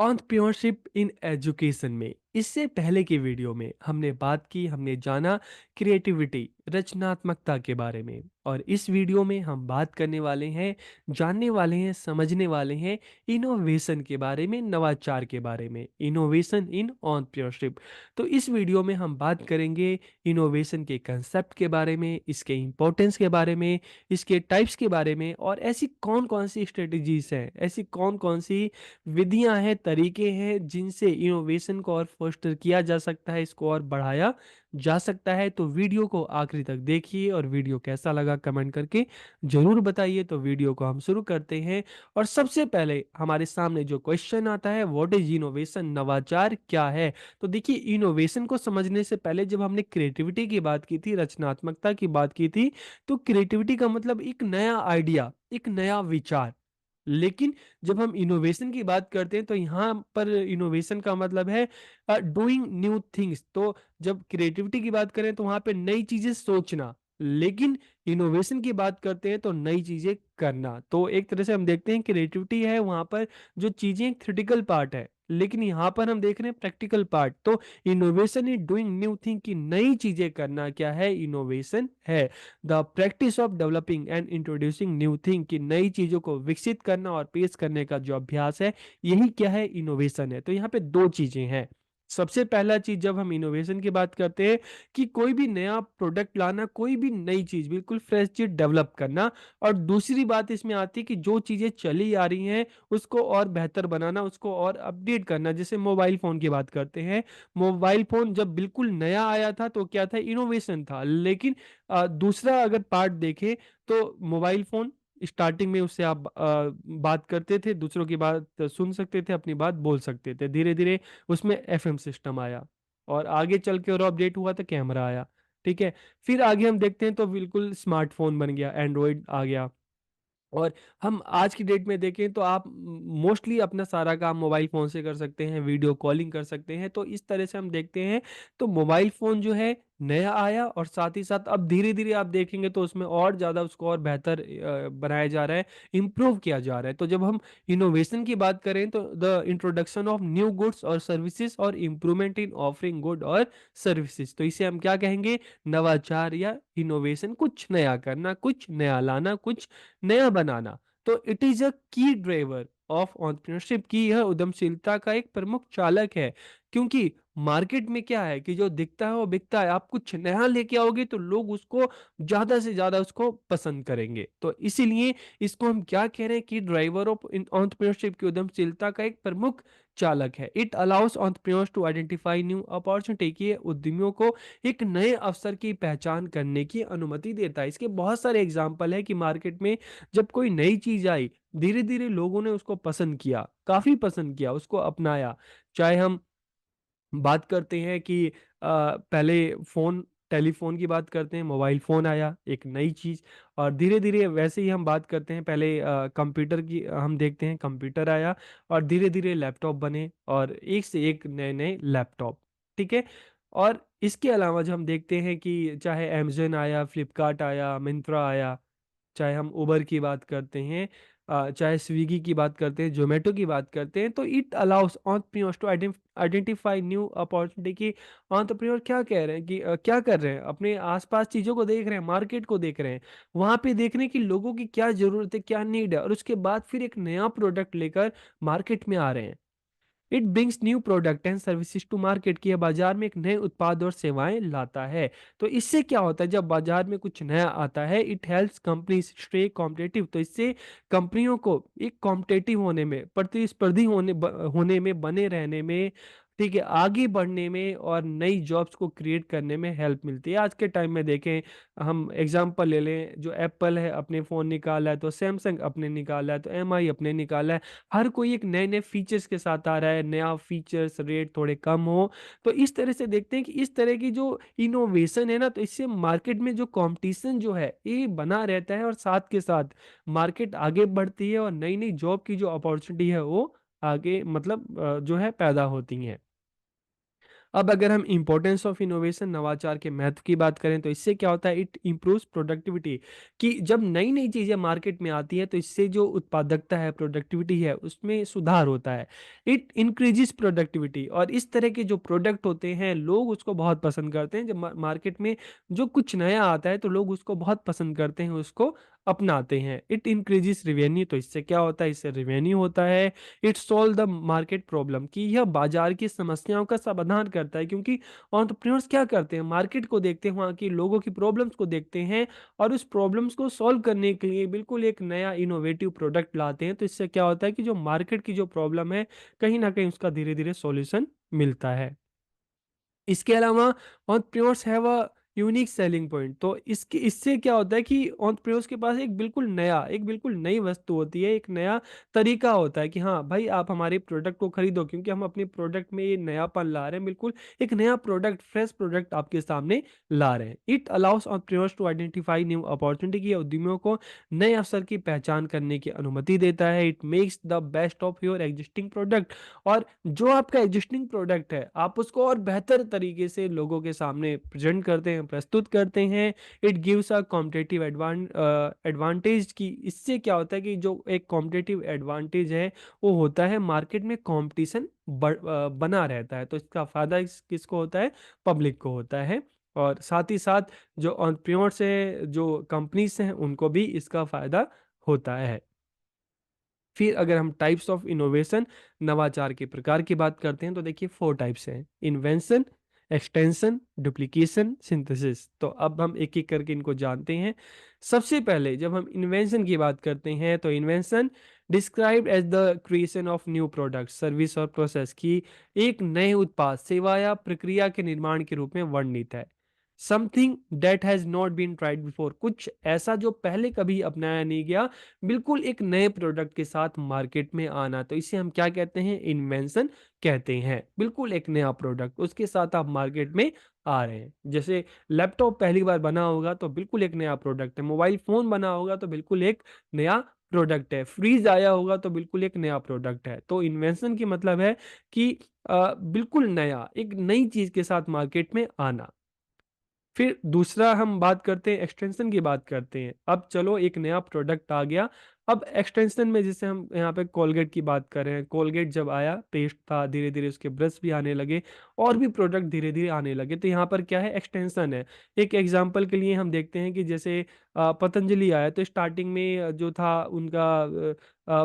Entrepreneurship in education में इससे पहले की वीडियो में हमने बात की, हमने जाना क्रिएटिविटी, रचनात्मकता के बारे में। और इस वीडियो में हम बात करने वाले हैं, जानने वाले हैं, समझने वाले हैं इनोवेशन के बारे में, नवाचार के बारे में, इनोवेशन इन एंटरप्रेन्योरशिप। तो इस वीडियो में हम बात करेंगे इनोवेशन के कंसेप्ट के बारे में, इसके इंपॉर्टेंस के बारे में, इसके टाइप्स के बारे में, और ऐसी कौन कौन सी स्ट्रेटजीज हैं, ऐसी कौन कौन सी विधियां हैं, तरीके हैं जिनसे इनोवेशन को और फोस्टर किया जा सकता है, इसको और बढ़ाया जा सकता है। तो वीडियो को आखिरी तक देखिए और वीडियो कैसा लगा कमेंट करके जरूर बताइए। तो वीडियो को हम शुरू करते हैं। और सबसे पहले हमारे सामने जो क्वेश्चन आता है, व्हाट इज इनोवेशन, नवाचार क्या है। तो देखिए, इनोवेशन को समझने से पहले जब हमने क्रिएटिविटी की बात की थी, रचनात्मकता की बात की थी, तो क्रिएटिविटी का मतलब एक नया आइडिया, एक नया विचार। लेकिन जब हम इनोवेशन की बात करते हैं तो यहाँ पर इनोवेशन का मतलब है डूइंग न्यू थिंग्स। तो जब क्रिएटिविटी की बात करें तो वहाँ पे नई चीजें सोचना, लेकिन इनोवेशन की बात करते हैं तो नई चीजें करना। तो एक तरह से हम देखते हैं क्रिएटिविटी है वहाँ पर जो चीजें थ्योरेटिकल पार्ट है, लेकिन यहाँ पर हम देख रहे हैं प्रैक्टिकल पार्ट। तो innovation is doing new thing, की नई चीजें करना क्या है, इनोवेशन है। The practice of developing and introducing new thing, की नई चीजों को विकसित करना और पेश करने का जो अभ्यास है, यही क्या है, इनोवेशन है। तो यहाँ पे दो चीजें हैं। सबसे पहला चीज जब हम इनोवेशन की बात करते हैं कि कोई भी नया प्रोडक्ट लाना, कोई भी नई चीज, बिल्कुल फ्रेश चीज डेवलप करना। और दूसरी बात इसमें आती है कि जो चीजें चली आ रही हैं उसको और बेहतर बनाना, उसको और अपडेट करना। जैसे मोबाइल फोन की बात करते हैं, मोबाइल फोन जब बिल्कुल नया आया था तो क्या था, इनोवेशन था। लेकिन दूसरा अगर पार्ट देखें तो मोबाइल फोन स्टार्टिंग में उससे आप बात करते थे, दूसरों की बात सुन सकते थे, अपनी बात बोल सकते थे। धीरे धीरे उसमें एफएम सिस्टम आया, और आगे चल के और अपडेट हुआ तो कैमरा आया। ठीक है। फिर आगे हम देखते हैं तो बिल्कुल स्मार्टफोन बन गया, एंड्रॉइड आ गया। और हम आज की डेट में देखें तो आप मोस्टली अपना सारा काम मोबाइल फ़ोन से कर सकते हैं, वीडियो कॉलिंग कर सकते हैं। तो इस तरह से हम देखते हैं तो मोबाइल फ़ोन जो है नया आया, और साथ ही साथ अब धीरे-धीरे आप देखेंगे तो उसमें और ज़्यादा उसको और बेहतर बनाया जा रहा है, इम्प्रूव किया जा रहा है। तो जब हम इनोवेशन की बात करें तो the introduction of new goods और सर्विसेज और इम्प्रूवमेंट इन ऑफरिंग गुड और सर्विसेज, तो इसे हम क्या कहेंगे, नवाचार या इनोवेशन। कुछ नया करना, कुछ नया लाना, कुछ नया बनाना। तो इट इज अ की ड्राइवर ऑफ एंटरप्रेन्योरशिप, की यह उद्यमशीलता का एक प्रमुख चालक है। क्योंकि मार्केट में क्या है कि जो दिखता है वो बिकता है। आप कुछ नया लेके आओगे तो लोग उसको ज्यादा से ज्यादा उसको पसंद करेंगे। तो इसीलिए इसको हम क्या कह रहे हैं कि ड्राइवर ऑफ एंटरप्रेन्योरशिप, की उद्यमशीलता का एक प्रमुख चालक है। It allows entrepreneurs to identify new opportunity, की उद्यमियों को एक नए अवसर की पहचान करने की अनुमति देता है। इसके बहुत सारे एग्जाम्पल है कि मार्केट में जब कोई नई चीज आई, धीरे धीरे लोगों ने उसको पसंद किया, काफी पसंद किया, उसको अपनाया। चाहे हम बात करते हैं कि पहले फोन, टेलीफोन की बात करते हैं, मोबाइल फोन आया, एक नई चीज। और धीरे धीरे वैसे ही हम बात करते हैं, पहले कंप्यूटर की हम देखते हैं, कंप्यूटर आया, और धीरे धीरे लैपटॉप बने, और एक से एक नए नए लैपटॉप। ठीक है। और इसके अलावा जो हम देखते हैं कि चाहे अमेजन आया, फ्लिपकार्ट आया, मिंत्रा आया, चाहे हम उबर की बात करते हैं, चाहे स्विगी की बात करते हैं, जोमेटो की बात करते हैं, तो it allows entrepreneurs to identify new opportunity. की एंटरप्रेन्योर क्या कह रहे हैं कि क्या कर रहे हैं, अपने आसपास चीज़ों को देख रहे हैं, मार्केट को देख रहे हैं, वहाँ पे देख रहे हैं कि लोगों की क्या ज़रूरत है, क्या नीड है, और उसके बाद फिर एक नया प्रोडक्ट लेकर मार्केट में आ रहे हैं। It brings new product and services to market, की बाजार में एक नए उत्पाद और सेवाएं लाता है। तो इससे क्या होता है, जब बाजार में कुछ नया आता है, it helps companies stay competitive. तो इससे कंपनियों को एक कॉम्पिटिटिव होने में, प्रतिस्पर्धी होने में, बने रहने में, ठीक है, आगे बढ़ने में, और नई जॉब्स को क्रिएट करने में हेल्प मिलती है। आज के टाइम में देखें, हम एग्जांपल ले लें, जो एप्पल है अपने फ़ोन निकाला है, तो सैमसंग अपने निकाला है, तो एमआई अपने निकाला है। हर कोई एक नए-नए फीचर्स के साथ आ रहा है, नया फीचर्स, रेट थोड़े कम हो। तो इस तरह से देखते हैं कि इस तरह की जो इनोवेशन है ना, तो इससे मार्केट में जो कॉम्पिटिशन जो है, ये बना रहता है, और साथ के साथ मार्केट आगे बढ़ती है, और नई-नई जॉब की जो अपॉर्चुनिटी है वो आगे मतलब जो है पैदा होती हैं। अब अगर हम इंपॉर्टेंस ऑफ इनोवेशन, नवाचार के महत्व की बात करें, तो इससे क्या होता है, इट इम्प्रूव्स प्रोडक्टिविटी। कि जब नई नई चीज़ें मार्केट में आती हैं तो इससे जो उत्पादकता है, प्रोडक्टिविटी है, उसमें सुधार होता है। इट इंक्रीजेस प्रोडक्टिविटी, और इस तरह के जो प्रोडक्ट होते हैं लोग उसको बहुत पसंद करते हैं। जब मार्केट में जो कुछ नया आता है तो लोग उसको बहुत पसंद करते हैं, उसको अपनाते हैं। इट इंक्रीजेस रिवेन्यू, तो इससे क्या होता है, इससे रिवेन्यू होता है। It solve the market problem, कि यह बाजार की समस्याओं का समाधान करता है, क्योंकि एंटरप्रेन्योर्स क्या करते हैं, मार्केट को देखते हैं, वहाँ की लोगों की प्रॉब्लम्स को देखते हैं, और उस प्रॉब्लम्स को सॉल्व करने के लिए बिल्कुल एक नया इनोवेटिव प्रोडक्ट लाते हैं। तो इससे क्या होता है कि जो मार्केट की जो प्रॉब्लम है, कहीं ना कहीं उसका धीरे धीरे सॉल्यूशन मिलता है। इसके अलावा entrepreneurs have a unique selling point, तो इसके इससे क्या होता है कि एंटरप्रेन्योर्स के पास एक बिल्कुल नई वस्तु होती है, एक नया तरीका होता है कि हाँ भाई, आप हमारे प्रोडक्ट को खरीदो, क्योंकि हम अपने प्रोडक्ट में ये नयापन ला रहे हैं, बिल्कुल एक नया प्रोडक्ट, फ्रेश प्रोडक्ट आपके सामने ला रहे हैं। It allows entrepreneurs to identify new opportunity, की उद्यमियों को नए अवसर की पहचान करने की अनुमति देता है। It makes the best of your existing product, और जो आपका एग्जिस्टिंग प्रोडक्ट है आप उसको और बेहतर तरीके से लोगों के सामने प्रेजेंट करते हैं, प्रस्तुत करते हैं। It gives a competitive advantage, की इससे क्या होता है कि जो एक कॉम्पिटिटिव एडवांटेज है वो होता है, मार्केट में कंपटीशन बना रहता है, तो इसका फायदा किसको होता है, पब्लिक को होता है। और साथ ही साथ जो एंटरप्रेन्योर्स है, जो कंपनीज हैं, उनको भी इसका फायदा होता है। फिर अगर हम टाइप्स ऑफ इनोवेशन, नवाचार के प्रकार की बात करते हैं, तो देखिए 4 टाइप्स हैं: इन्वेंशन, एक्सटेंशन, डुप्लीकेशन, सिंथेसिस। तो अब हम एक एक करके इनको जानते हैं। सबसे पहले जब हम इन्वेंशन की बात करते हैं, तो invention described as the creation of new product, service और प्रोसेस, की एक नए उत्पाद, सेवा या प्रक्रिया के निर्माण के रूप में वर्णित है। Something that has not been tried before, कुछ ऐसा जो पहले कभी अपनाया नहीं गया, बिल्कुल एक नए प्रोडक्ट के साथ मार्केट में आना, तो इसे हम क्या कहते हैं, इन्वेंशन कहते हैं। बिल्कुल एक नया प्रोडक्ट उसके साथ आप मार्केट में आ रहे हैं। जैसे लैपटॉप पहली बार बना होगा तो बिल्कुल एक नया प्रोडक्ट है, मोबाइल फोन बना होगा तो बिल्कुल एक नया प्रोडक्ट है, फ्रीज आया होगा तो बिल्कुल एक नया प्रोडक्ट है। तो इन्वेंशन की मतलब है कि बिल्कुल नया, एक नई चीज के साथ मार्केट में आना। फिर दूसरा हम बात करते हैं, एक्सटेंशन की बात करते हैं। अब चलो एक नया प्रोडक्ट आ गया, अब एक्सटेंशन में जैसे हम यहाँ पे कोलगेट की बात कर रहे हैं, कोलगेट जब आया, पेस्ट था, धीरे धीरे उसके ब्रश भी आने लगे, और भी प्रोडक्ट धीरे धीरे आने लगे, तो यहाँ पर क्या है, एक्सटेंशन है। एक एग्जांपल के लिए हम देखते हैं कि जैसे पतंजलि आया, तो स्टार्टिंग में जो था उनका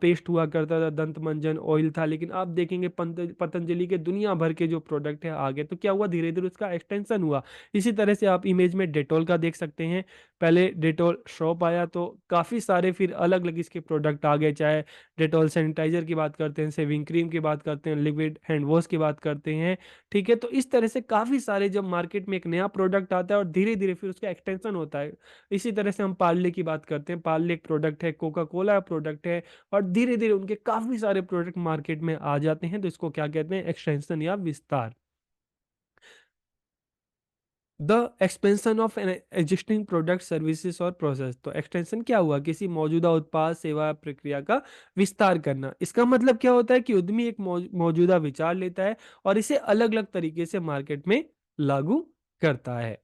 पेस्ट हुआ करता था, दंत मंजन ऑयल था, लेकिन आप देखेंगे पतंजलि के दुनिया भर के जो प्रोडक्ट है आगे, तो क्या हुआ, धीरे धीरे उसका एक्सटेंशन हुआ। इसी तरह से आप इमेज में डेटॉल का देख सकते हैं। पहले डेटॉल शॉप आया तो काफ़ी सारे फिर अलग अलग इसके प्रोडक्ट आ गए, चाहे डेटॉल सैनिटाइजर की बात करते हैं, शेविंग क्रीम की बात करते हैं, लिक्विड हैंड वॉश की बात करते हैं। ठीक है, तो इस तरह से काफ़ी सारे जब मार्केट में एक नया प्रोडक्ट आता है और धीरे धीरे फिर उसका एक्सटेंशन होता है। इसी तरह से हम पार्ले की बात करते हैं, पार्ले एक प्रोडक्ट है, कोका कोला प्रोडक्ट है, और धीरे धीरे उनके काफ़ी सारे प्रोडक्ट मार्केट में आ जाते हैं, तो इसको क्या कहते हैं, एक्सटेंशन या विस्तार। The expansion of N existing product, services और प्रोसेस, तो एक्सटेंशन क्या हुआ, किसी मौजूदा उत्पाद, सेवा, प्रक्रिया का विस्तार करना। इसका मतलब क्या होता है कि उद्यमी एक मौजूदा विचार लेता है और इसे अलग अलग तरीके से मार्केट में लागू करता है।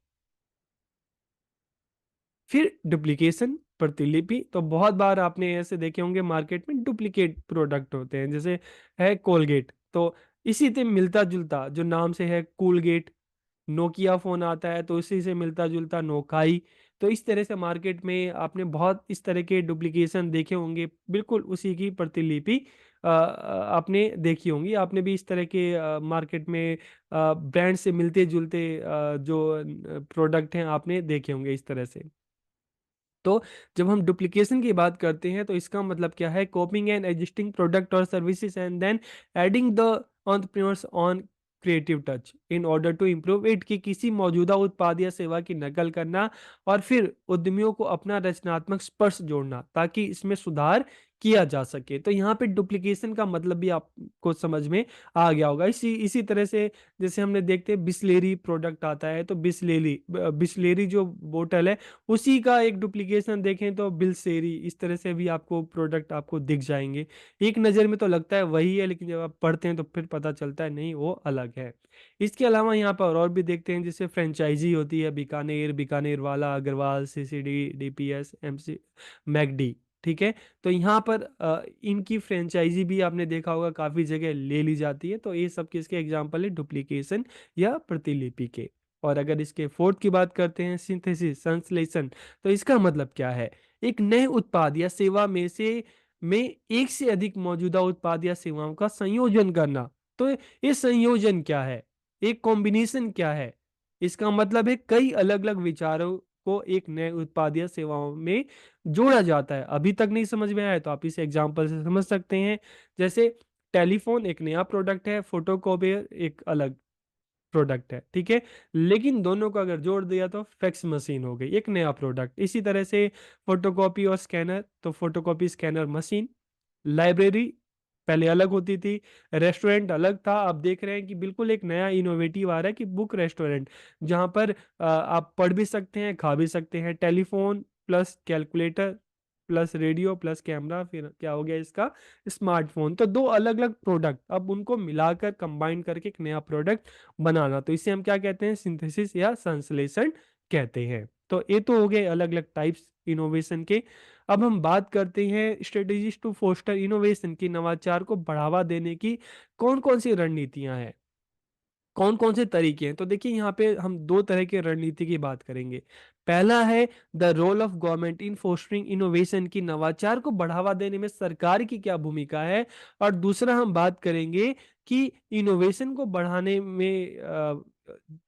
फिर डुप्लीकेशन, प्रतिलिपि, तो बहुत बार आपने ऐसे देखे होंगे मार्केट में डुप्लीकेट प्रोडक्ट होते हैं, जैसे है कोलगेट, तो इसी से मिलता जुलता जो नाम से है कूलगेट, नोकिया फ़ोन आता है तो उसी से मिलता-जुलता नोकाई। तो इस तरह से मार्केट में आपने बहुत इस तरह के डुप्लीकेशन देखे होंगे, बिल्कुल उसी की प्रतिलिपि आपने देखी होंगी। आपने भी इस तरह के मार्केट में ब्रांड से मिलते-जुलते जो प्रोडक्ट हैं आपने देखे होंगे इस तरह से। तो जब हम डुप्लीकेशन की बात करते हैं तो इसका मतलब क्या है, कॉपिंग एन एग्जिस्टिंग प्रोडक्ट और services and then adding the entrepreneurs on creative touch in order to improve it, की किसी मौजूदा उत्पाद या सेवा की नकल करना और फिर उद्यमियों को अपना रचनात्मक स्पर्श जोड़ना ताकि इसमें सुधार किया जा सके। तो यहाँ पे डुप्लीकेशन का मतलब भी आपको समझ में आ गया होगा। इसी इसी तरह से जैसे हमने देखते हैं बिसलेरी प्रोडक्ट आता है, तो बिसलेरी जो बोतल है उसी का एक डुप्लीकेशन देखें तो बिलसेरी, इस तरह से भी आपको प्रोडक्ट आपको दिख जाएंगे। एक नज़र में तो लगता है वही है, लेकिन जब आप पढ़ते हैं तो फिर पता चलता है नहीं, वो अलग है। इसके अलावा यहाँ पर और भी देखते हैं, जैसे फ्रेंचाइजी होती है, बीकानेर, बीकानेर वाला, Agarwal, CCD, DPS, MC, McD. ठीक है। तो यहाँ पर इनकी फ्रेंचाइजी भी आपने देखा होगा काफ़ी जगह ले ली जाती है। तो ये सब किसके एग्जाम्पल है, डुप्लीकेशन या प्रतिलिपि के। और अगर इसके फोर्थ की बात करते हैं, सिंथेसिस, संश्लेषण, तो इसका मतलब क्या है, एक नए उत्पाद या सेवा में एक से अधिक मौजूदा उत्पाद या सेवाओं का संयोजन करना। तो ये संयोजन क्या है, एक कॉम्बिनेशन क्या है, इसका मतलब है कई अलग अलग विचारों को एक नए उत्पाद या सेवाओं में जोड़ा जाता है। अभी तक नहीं समझ में आया तो आप इस एग्जांपल से समझ सकते हैं। जैसे टेलीफोन एक नया प्रोडक्ट है, फोटोकॉपियर एक अलग प्रोडक्ट है। ठीक है। लेकिन दोनों को अगर जोड़ दिया तो फैक्स मशीन हो गई एक नया प्रोडक्ट। इसी तरह से फोटोकॉपी और स्कैनर, तो फोटोकॉपी स्कैनर मशीन। लाइब्रेरी पहले अलग होती थी, रेस्टोरेंट अलग था, आप देख रहे हैं कि बिल्कुल एक नया इनोवेटिव आ रहा है कि बुक रेस्टोरेंट, जहां पर आप पढ़ भी सकते हैं, खा भी सकते हैं। Telephone plus calculator plus radio plus camera, फिर क्या हो गया इसका, स्मार्टफोन। तो दो अलग अलग प्रोडक्ट, अब उनको मिलाकर कंबाइन करके एक नया प्रोडक्ट बनाना, तो इसे हम क्या कहते हैं, सिंथेसिस या संश्लेषण कहते हैं। तो ये तो हो गए अलग अलग टाइप्स इनोवेशन के। अब हम बात करते हैं स्ट्रेटेजीज टू फोस्टर इनोवेशन की, नवाचार को बढ़ावा देने की कौन कौन सी रणनीतियां हैं, कौन कौन से तरीके हैं। तो देखिए यहाँ पे हम दो तरह के रणनीति की बात करेंगे। पहला है the role of government in fostering innovation, की नवाचार को बढ़ावा देने में सरकार की क्या भूमिका है। और दूसरा हम बात करेंगे कि इनोवेशन को बढ़ाने में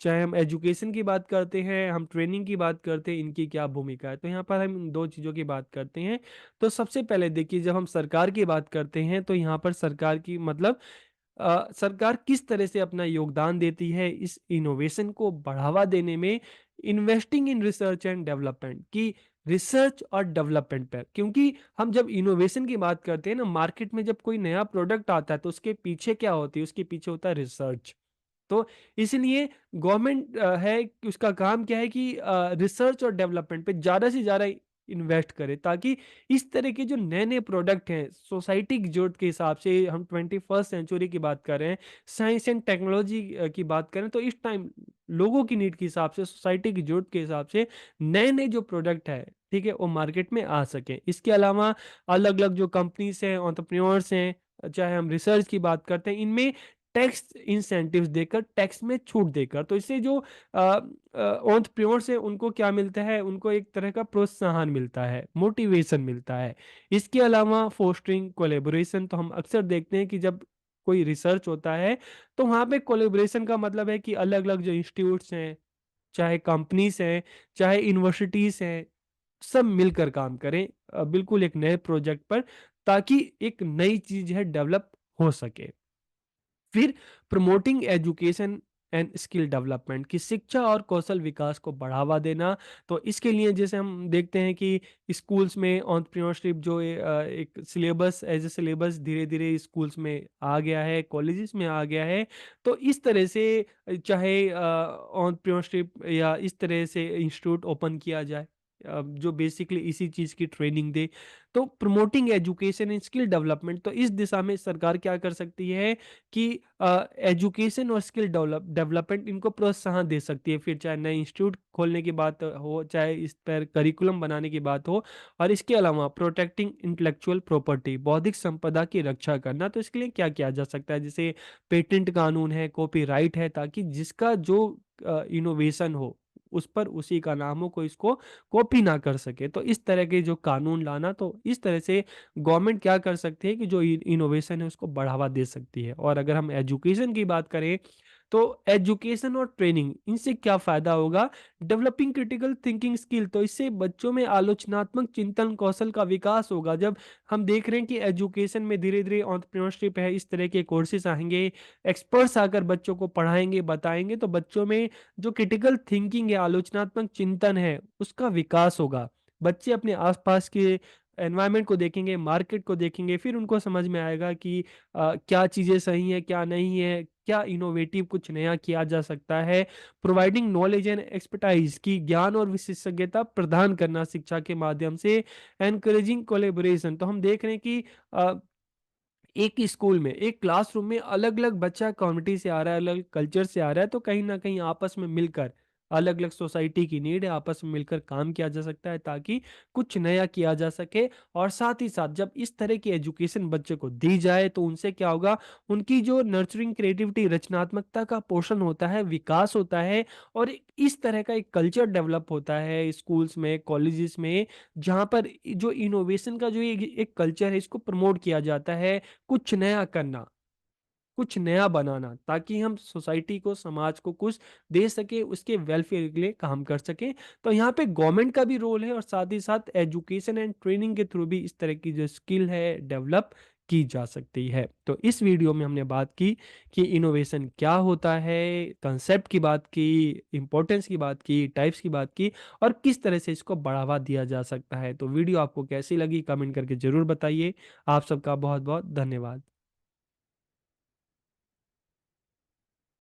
चाहे हम एजुकेशन की बात करते हैं, हम ट्रेनिंग की बात करते हैं, इनकी क्या भूमिका है। तो यहाँ पर हम इन दो चीज़ों की बात करते हैं। तो सबसे पहले देखिए, जब हम सरकार की बात करते हैं तो यहाँ पर सरकार की मतलब सरकार किस तरह से अपना योगदान देती है इस इनोवेशन को बढ़ावा देने में, investing in research and development, की रिसर्च और डेवलपमेंट पर। क्योंकि हम जब इनोवेशन की बात करते हैं ना, मार्केट में जब कोई नया प्रोडक्ट आता है तो उसके पीछे क्या होती है, उसके पीछे होता है रिसर्च। तो इसलिए गवर्नमेंट है कि उसका काम क्या है कि रिसर्च और डेवलपमेंट पे ज़्यादा से ज़्यादा इन्वेस्ट करे, ताकि इस तरह के जो नए नए प्रोडक्ट हैं सोसाइटी की जरूरत के हिसाब से, हम 21st सेंचुरी की बात कर रहे हैं, साइंस एंड टेक्नोलॉजी की बात करें, तो इस टाइम लोगों की नीड के हिसाब से, सोसाइटी की जरूरत के हिसाब से नए नए जो प्रोडक्ट है, ठीक है, वो मार्केट में आ सके। इसके अलावा अलग अलग जो कंपनीज हैं, एंटरप्रेन्योर्स हैं, चाहे हम रिसर्च की बात करते हैं, इनमें टैक्स इंसेंटिव्स देकर, टैक्स में छूट देकर, तो इससे जो एंटरप्रेन्योर्स हैं उनको क्या मिलता है, उनको एक तरह का प्रोत्साहन मिलता है, मोटिवेशन मिलता है। इसके अलावा फोस्टरिंग कोलेबोरेशन, तो हम अक्सर देखते हैं कि जब कोई रिसर्च होता है तो वहाँ पे कोलेबोरेशन का मतलब है कि अलग अलग जो इंस्टीट्यूट्स हैं, चाहे कंपनीज हैं, चाहे यूनिवर्सिटीज हैं, सब मिलकर काम करें बिल्कुल एक नए प्रोजेक्ट पर, ताकि एक नई चीज है डेवलप हो सके। फिर promoting education and skill development, की शिक्षा और कौशल विकास को बढ़ावा देना। तो इसके लिए जैसे हम देखते हैं कि स्कूल्स में एंटरप्रेन्योरशिप जो एक सिलेबस, एज ए सिलेबस धीरे धीरे स्कूल्स में आ गया है, कॉलेजेस में आ गया है। तो इस तरह से चाहे एंटरप्रेन्योरशिप या इस तरह से इंस्टीट्यूट ओपन किया जाए जो बेसिकली इसी चीज़ की ट्रेनिंग दे। तो promoting education and skill development, तो इस दिशा में सरकार क्या कर सकती है कि एजुकेशन और स्किल डेवलपमेंट, इनको प्रोत्साहन दे सकती है। फिर चाहे नए इंस्टीट्यूट खोलने की बात हो, चाहे इस पर करिकुलम बनाने की बात हो। और इसके अलावा प्रोटेक्टिंग इंटेलेक्चुअल प्रॉपर्टी, बौद्धिक संपदा की रक्षा करना, तो इसके लिए क्या किया जा सकता है, जैसे पेटेंट कानून है, कॉपीराइट है, ताकि जिसका जो इनोवेशन हो उस पर उसी का नाम हो, कोई इसको कॉपी ना कर सके। तो इस तरह के जो कानून लाना, तो इस तरह से गवर्नमेंट क्या कर सकती है कि जो इनोवेशन है उसको बढ़ावा दे सकती है। और अगर हम एजुकेशन की बात करें, तो एजुकेशन और ट्रेनिंग, इनसे क्या फायदा होगा, डेवलपिंग क्रिटिकल थिंकिंग स्किल, तो इससे बच्चों में आलोचनात्मक चिंतन कौशल का विकास होगा। जब हम देख रहे हैं कि एजुकेशन में धीरे धीरे एंटरप्रेन्योरशिप है, इस तरह के कोर्सेज आएंगे, एक्सपर्ट्स आकर बच्चों को पढ़ाएंगे, बताएंगे, तो बच्चों में जो क्रिटिकल थिंकिंग है, आलोचनात्मक चिंतन है, उसका विकास होगा। बच्चे अपने आसपास के एनवायरनमेंट को देखेंगे, मार्केट को देखेंगे, फिर उनको समझ में आएगा कि क्या चीज़ें सही हैं, क्या नहीं है, क्या इनोवेटिव कुछ नया किया जा सकता है। प्रोवाइडिंग नॉलेज एंड एक्सपर्टाइज की ज्ञान और विशेषज्ञता प्रदान करना शिक्षा के माध्यम से, एनकरेजिंग कोलैबोरेशन। तो हम देख रहे हैं कि अ, एक ही स्कूल में, एक क्लासरूम में अलग-अलग बच्चा कम्युनिटी से आ रहा है, अलग कल्चर से आ रहा है, तो कहीं न कहीं आपस में मिलकर अलग-अलग सोसाइटी की नीड है, आपस में मिलकर काम किया जा सकता है ताकि कुछ नया किया जा सके। और साथ ही साथ जब इस तरह की एजुकेशन बच्चे को दी जाए तो उनसे क्या होगा, उनकी जो नर्चरिंग क्रिएटिविटी, रचनात्मकता का पोषण होता है, विकास होता है और इस तरह का एक कल्चर डेवलप होता है स्कूल्स में, कॉलेजेस में, जहाँ पर जो इनोवेशन का जो एक एक कल्चर है इसको प्रमोट किया जाता है। कुछ नया करना, कुछ नया बनाना ताकि हम सोसाइटी को, समाज को कुछ दे सकें, उसके वेलफेयर के लिए काम कर सकें। तो यहाँ पे गवर्नमेंट का भी रोल है और साथ ही साथ एजुकेशन एंड ट्रेनिंग के थ्रू भी इस तरह की जो स्किल है डेवलप की जा सकती है। तो इस वीडियो में हमने बात की कि इनोवेशन क्या होता है, कंसेप्ट की बात की, इम्पोर्टेंस की बात की, टाइप्स की बात की और किस तरह से इसको बढ़ावा दिया जा सकता है। तो वीडियो आपको कैसी लगी कमेंट करके ज़रूर बताइए। आप सबका बहुत-बहुत धन्यवाद।